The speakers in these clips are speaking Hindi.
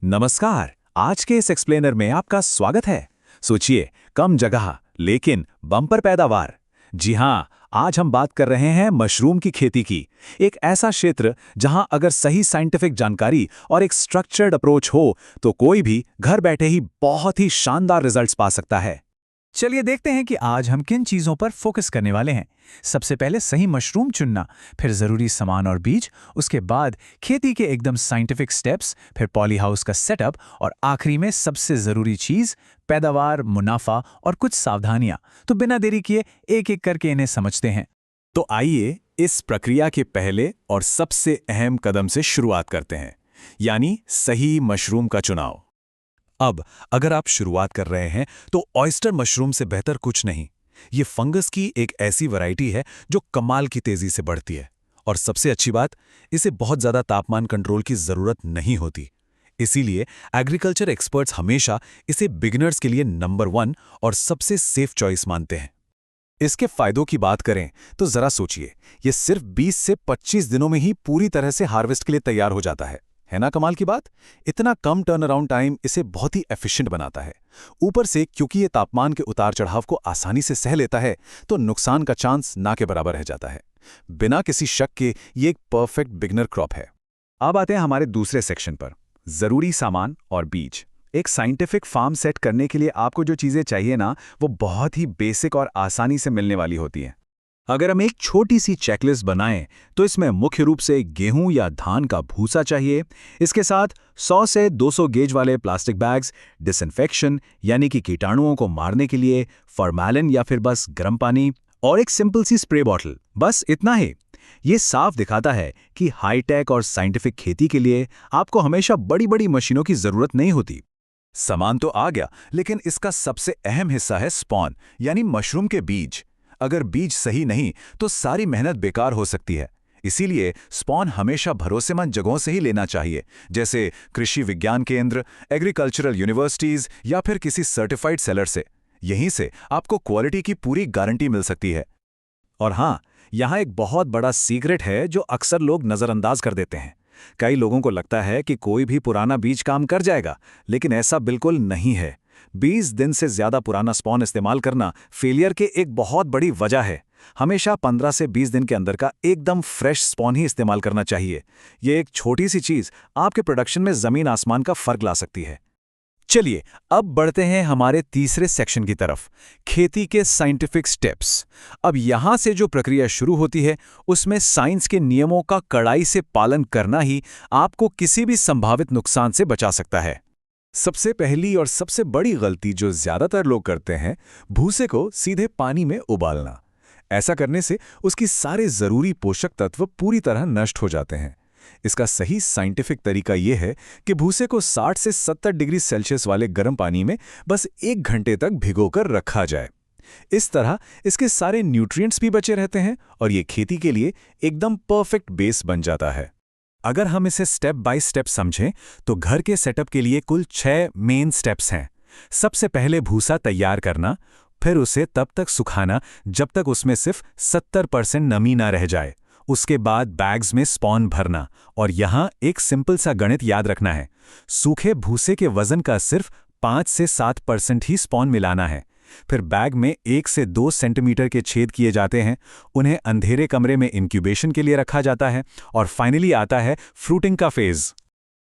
नमस्कार। आज के इस एक्सप्लेनर में आपका स्वागत है। सोचिए, कम जगह लेकिन बम्पर पैदावार। जी हाँ, आज हम बात कर रहे हैं मशरूम की खेती की। एक ऐसा क्षेत्र जहां अगर सही साइंटिफिक जानकारी और एक स्ट्रक्चर्ड अप्रोच हो तो कोई भी घर बैठे ही बहुत ही शानदार रिजल्ट्स पा सकता है। चलिए देखते हैं कि आज हम किन चीजों पर फोकस करने वाले हैं। सबसे पहले सही मशरूम चुनना, फिर जरूरी सामान और बीज, उसके बाद खेती के एकदम साइंटिफिक स्टेप्स, फिर पॉली हाउस का सेटअप और आखिरी में सबसे जरूरी चीज पैदावार, मुनाफा और कुछ सावधानियां। तो बिना देरी किए एक एक करके इन्हें समझते हैं। तो आइए इस प्रक्रिया के पहले और सबसे अहम कदम से शुरुआत करते हैं, यानी सही मशरूम का चुनाव। अब अगर आप शुरुआत कर रहे हैं तो ऑयस्टर मशरूम से बेहतर कुछ नहीं। ये फंगस की एक ऐसी वैरायटी है जो कमाल की तेजी से बढ़ती है, और सबसे अच्छी बात, इसे बहुत ज्यादा तापमान कंट्रोल की जरूरत नहीं होती। इसीलिए एग्रीकल्चर एक्सपर्ट्स हमेशा इसे बिगिनर्स के लिए नंबर 1 और सबसे सेफ चॉइस मानते हैं। इसके फायदों की बात करें तो जरा सोचिए, ये सिर्फ 20 से 25 दिनों में ही पूरी तरह से हार्वेस्ट के लिए तैयार हो जाता है ना कमाल की बात। इतना कम टर्न अराउंड टाइम इसे बहुत ही एफिशिएंट बनाता है। ऊपर से क्योंकि ये तापमान के उतार चढ़ाव को आसानी से सह लेता है, तो नुकसान का चांस ना के बराबर रह जाता है। बिना किसी शक के ये एक परफेक्ट बिगनर क्रॉप है। अब आते हैं हमारे दूसरे सेक्शन पर, जरूरी सामान और बीज। एक साइंटिफिक फार्म सेट करने के लिए आपको जो चीजें चाहिए ना, वो बहुत ही बेसिक और आसानी से मिलने वाली होती हैं। अगर हम एक छोटी सी चेकलिस्ट बनाएं तो इसमें मुख्य रूप से गेहूं या धान का भूसा चाहिए। इसके साथ 100 से 200 गेज वाले प्लास्टिक बैग्स, डिसइंफेक्शन यानी कि कीटाणुओं को मारने के लिए, फॉर्मेलिन या फिर बस गर्म पानी, और एक सिंपल सी स्प्रे बॉटल। बस इतना ही। ये साफ दिखाता है कि हाईटेक और साइंटिफिक खेती के लिए आपको हमेशा बड़ी बड़ी मशीनों की जरूरत नहीं होती। सामान तो आ गया, लेकिन इसका सबसे अहम हिस्सा है स्पॉन, यानी मशरूम के बीज। अगर बीज सही नहीं तो सारी मेहनत बेकार हो सकती है। इसीलिए स्पॉन हमेशा भरोसेमंद जगहों से ही लेना चाहिए, जैसे कृषि विज्ञान केंद्र, एग्रीकल्चरल यूनिवर्सिटीज या फिर किसी सर्टिफाइड सेलर से। यहीं से आपको क्वालिटी की पूरी गारंटी मिल सकती है। और हाँ, यहाँ एक बहुत बड़ा सीक्रेट है जो अक्सर लोग नज़रअंदाज कर देते हैं। कई लोगों को लगता है कि कोई भी पुराना बीज काम कर जाएगा, लेकिन ऐसा बिल्कुल नहीं है। 20 दिन से ज्यादा पुराना स्पॉन इस्तेमाल करना फेलियर के एक बहुत बड़ी वजह है। हमेशा 15 से 20 दिन के अंदर का एकदम फ्रेश स्पॉन ही इस्तेमाल करना चाहिए। ये एक छोटी सी चीज आपके प्रोडक्शन में जमीन आसमान का फर्क ला सकती है। चलिए अब बढ़ते हैं हमारे तीसरे सेक्शन की तरफ, खेती के साइंटिफिक स्टेप्स। अब यहां से जो प्रक्रिया शुरू होती है, उसमें साइंस के नियमों का कड़ाई से पालन करना ही आपको किसी भी संभावित नुकसान से बचा सकता है। सबसे पहली और सबसे बड़ी गलती जो ज्यादातर लोग करते हैं, भूसे को सीधे पानी में उबालना। ऐसा करने से उसकी सारे जरूरी पोषक तत्व पूरी तरह नष्ट हो जाते हैं। इसका सही साइंटिफिक तरीका यह है कि भूसे को 60 से 70 डिग्री सेल्सियस वाले गर्म पानी में बस 1 घंटे तक भिगोकर रखा जाए। इस तरह इसके सारे न्यूट्रिएंट्स भी बचे रहते हैं और ये खेती के लिए एकदम परफेक्ट बेस बन जाता है। अगर हम इसे स्टेप बाय स्टेप समझें तो घर के सेटअप के लिए कुल 6 मेन स्टेप्स हैं। सबसे पहले भूसा तैयार करना, फिर उसे तब तक सुखाना जब तक उसमें सिर्फ 70% नमी ना रह जाए। उसके बाद बैग्स में स्पॉन भरना, और यहाँ एक सिंपल सा गणित याद रखना है। सूखे भूसे के वजन का सिर्फ 5 से 7% ही स्पॉन मिलाना है। फिर बैग में 1 से 2 सेंटीमीटर के छेद किए जाते हैं। उन्हें अंधेरे कमरे में इंक्यूबेशन के लिए रखा जाता है, और फाइनली आता है फ्रूटिंग का फेज।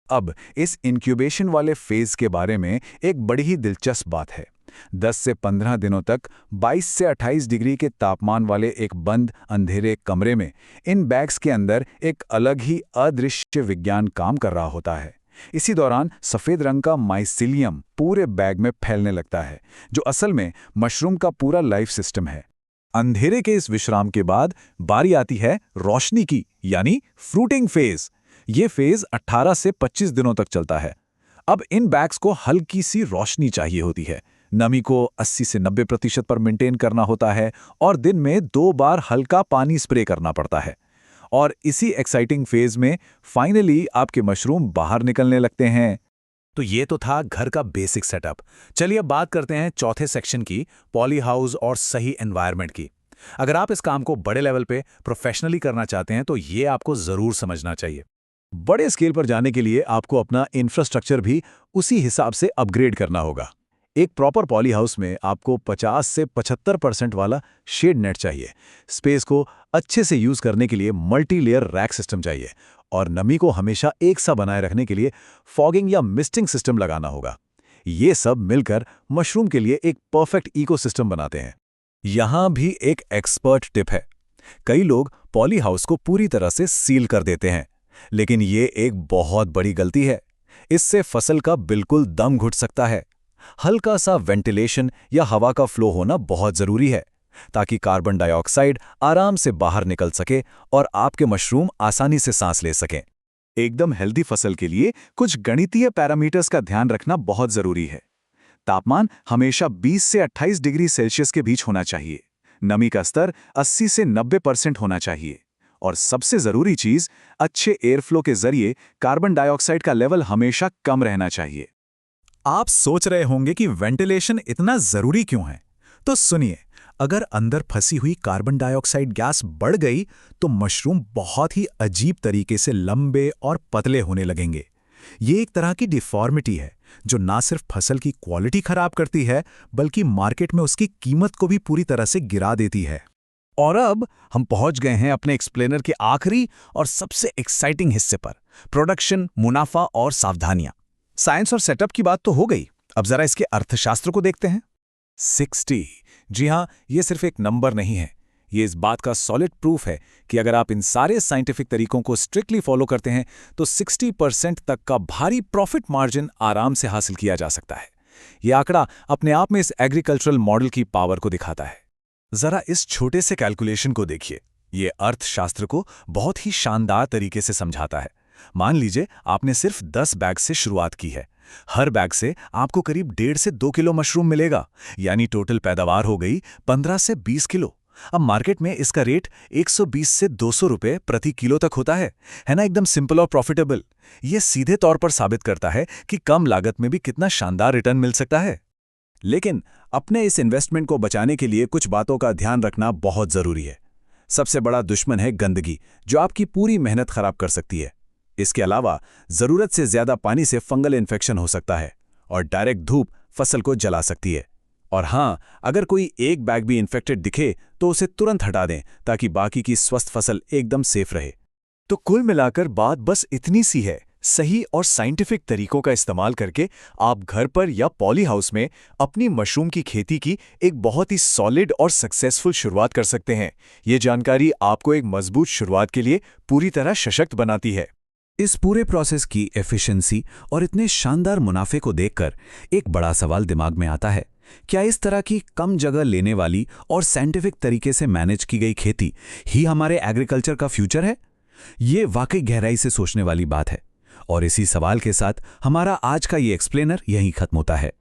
अब इस इंक्यूबेशन वाले फेज के बारे में एक बड़ी ही दिलचस्प बात है। 10 से 15 दिनों तक 22 से 28 डिग्री के तापमान वाले एक बंद अंधेरे कमरे में इन बैग्स के अंदर एक अलग ही अदृश्य विज्ञान काम कर रहा होता है। इसी दौरान सफेद रंग का माइसीलियम पूरे बैग में फैलने लगता है, जो असल में मशरूम का पूरा लाइफ सिस्टम है। अंधेरे के इस विश्राम के बाद बारी आती है रोशनी की, यानी फ्रूटिंग फेज। ये फेज 18 से 25 दिनों तक चलता है। अब इन बैग्स को हल्की सी रोशनी चाहिए होती है। नमी को 80 से 90% पर मेंटेन करना होता है, और दिन में 2 बार हल्का पानी स्प्रे करना पड़ता है। और इसी एक्साइटिंग फेज में फाइनली आपके मशरूम बाहर निकलने लगते हैं। तो ये तो था घर का बेसिक सेटअप। चलिए अब बात करते हैं चौथे सेक्शन की, पॉली हाउस और सही एनवायरनमेंट की। अगर आप इस काम को बड़े लेवल पे प्रोफेशनली करना चाहते हैं तो ये आपको जरूर समझना चाहिए। बड़े स्केल पर जाने के लिए आपको अपना इंफ्रास्ट्रक्चर भी उसी हिसाब से अपग्रेड करना होगा। एक प्रॉपर पॉली हाउस में आपको 50 से 75% वाला शेड नेट चाहिए। स्पेस को अच्छे से यूज करने के लिए मल्टी लेयर रैक सिस्टम चाहिए और नमी को हमेशा एक सा बनाए रखने के लिए फॉगिंग या मिस्टिंग सिस्टम लगाना होगा। ये सब मिलकर मशरूम के लिए एक परफेक्ट इकोसिस्टम बनाते हैं। यहां भी एक एक्सपर्ट टिप है। कई लोग पॉली हाउस को पूरी तरह से सील कर देते हैं, लेकिन ये एक बहुत बड़ी गलती है। इससे फसल का बिल्कुल दम घुट सकता है। हल्का सा वेंटिलेशन या हवा का फ्लो होना बहुत जरूरी है, ताकि कार्बन डाइऑक्साइड आराम से बाहर निकल सके और आपके मशरूम आसानी से सांस ले सकें। एकदम हेल्दी फसल के लिए कुछ गणितीय पैरामीटर्स का ध्यान रखना बहुत जरूरी है। तापमान हमेशा 20 से 28 डिग्री सेल्सियस के बीच होना चाहिए। नमी का स्तर 80 से 90% होना चाहिए। और सबसे जरूरी चीज, अच्छे एयर फ्लो के जरिए कार्बन डाइऑक्साइड का लेवल हमेशा कम रहना चाहिए। आप सोच रहे होंगे कि वेंटिलेशन इतना जरूरी क्यों है? तो सुनिए, अगर अंदर फंसी हुई कार्बन डाइऑक्साइड गैस बढ़ गई तो मशरूम बहुत ही अजीब तरीके से लंबे और पतले होने लगेंगे। ये एक तरह की डिफॉर्मिटी है जो ना सिर्फ फसल की क्वालिटी खराब करती है, बल्कि मार्केट में उसकी कीमत को भी पूरी तरह से गिरा देती है। और अब हम पहुंच गए हैं अपने एक्सप्लेनर के आखिरी और सबसे एक्साइटिंग हिस्से पर, प्रोडक्शन, मुनाफा और सावधानियां। साइंस और सेटअप की बात तो हो गई, अब जरा इसके अर्थशास्त्र को देखते हैं। 60, जी हां, ये सिर्फ एक नंबर नहीं है, ये इस बात का सॉलिड प्रूफ है कि अगर आप इन सारे साइंटिफिक तरीकों को स्ट्रिक्टली फॉलो करते हैं तो 60% तक का भारी प्रॉफिट मार्जिन आराम से हासिल किया जा सकता है। यह आंकड़ा अपने आप में इस एग्रीकल्चरल मॉडल की पावर को दिखाता है। जरा इस छोटे से कैलकुलेशन को देखिए, ये अर्थशास्त्र को बहुत ही शानदार तरीके से समझाता है। मान लीजिए आपने सिर्फ 10 बैग से शुरुआत की है। हर बैग से आपको करीब 1.5 से 2 किलो मशरूम मिलेगा, यानी टोटल पैदावार हो गई 15 से 20 किलो। अब मार्केट में इसका रेट 120 से 200 रुपए प्रति किलो तक होता है ना? एकदम सिंपल और प्रॉफिटेबल। यह सीधे तौर पर साबित करता है कि कम लागत में भी कितना शानदार रिटर्न मिल सकता है। लेकिन अपने इस इन्वेस्टमेंट को बचाने के लिए कुछ बातों का ध्यान रखना बहुत जरूरी है। सबसे बड़ा दुश्मन है गंदगी, जो आपकी पूरी मेहनत खराब कर सकती है। इसके अलावा जरूरत से ज्यादा पानी से फंगल इन्फेक्शन हो सकता है और डायरेक्ट धूप फसल को जला सकती है। और हां, अगर कोई एक बैग भी इन्फेक्टेड दिखे तो उसे तुरंत हटा दें, ताकि बाकी की स्वस्थ फसल एकदम सेफ रहे। तो कुल मिलाकर बात बस इतनी सी है, सही और साइंटिफिक तरीकों का इस्तेमाल करके आप घर पर या पॉली हाउस में अपनी मशरूम की खेती की एक बहुत ही सॉलिड और सक्सेसफुल शुरुआत कर सकते हैं। ये जानकारी आपको एक मजबूत शुरुआत के लिए पूरी तरह सशक्त बनाती है। इस पूरे प्रोसेस की एफिशिएंसी और इतने शानदार मुनाफे को देखकर एक बड़ा सवाल दिमाग में आता है, क्या इस तरह की कम जगह लेने वाली और साइंटिफिक तरीके से मैनेज की गई खेती ही हमारे एग्रीकल्चर का फ्यूचर है? ये वाकई गहराई से सोचने वाली बात है। और इसी सवाल के साथ हमारा आज का ये एक्सप्लेनर यहीं खत्म होता है।